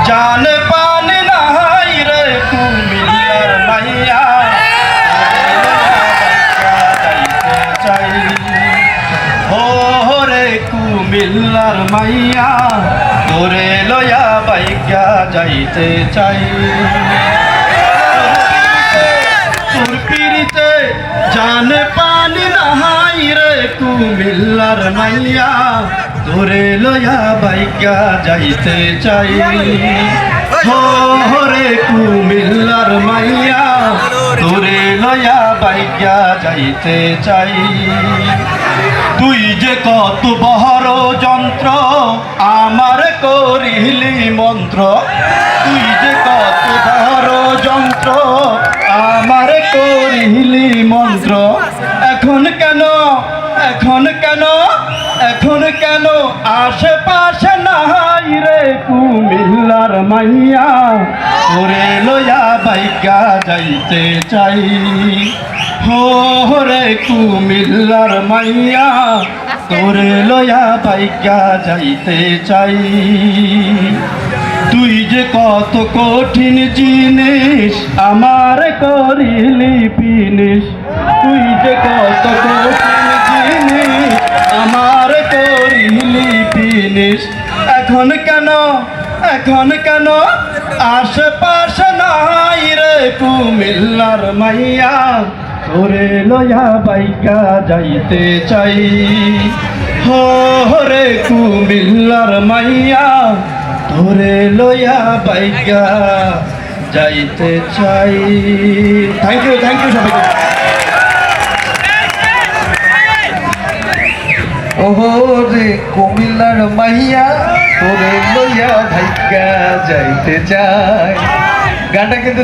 জান পান নাই রে কুমিল্লার মাইয়া যাইতে চাই ও রে কুমিল্লার মাইয়া তোরে লয়া বাইকা যাইতে চাই তোর পিড়িতে জান পানি নাই রে কুমিল্লার মাইয়া তোরে লয়া বাইকা যাইতে চাই রে কুমিল্লার মাইয়া তোরে লয়া বাইকা যাইতে চাই তুই যে কত বহর যন্ত্র আমার করিলি মন্ত্র তুই যে কত বহর যন্ত্র আমার করিলি মন্ত্র এখন কেন আশেপাশে নাই রে কুমিল্লার মাইয়া তোরে লয়া বাইকা যাইতে চাই রে কুমিল্লার মাইয়া তোরে লয়া বাইকা যাইতে চাই তুই যে কত কঠিন জিনিস আমার করিলি পিনিস তুই যে কত কঠিন জিনিস আমার করিলি পিনিস এখন কেন আশেপাশে নাই রে কুমিল্লার মাইয়া তোরে লয়া বাইকা যাইতে চাই রে কুমিল্লার মাইয়া তোরে লয়া বাইকা যাইতে চাই। থ্যাংক ইউ সবাইকে। ওহো রে কুমিল্লার মাইয়া তোরে লইয়া ভাইকা যাইতে চাই। গানটা কিন্তু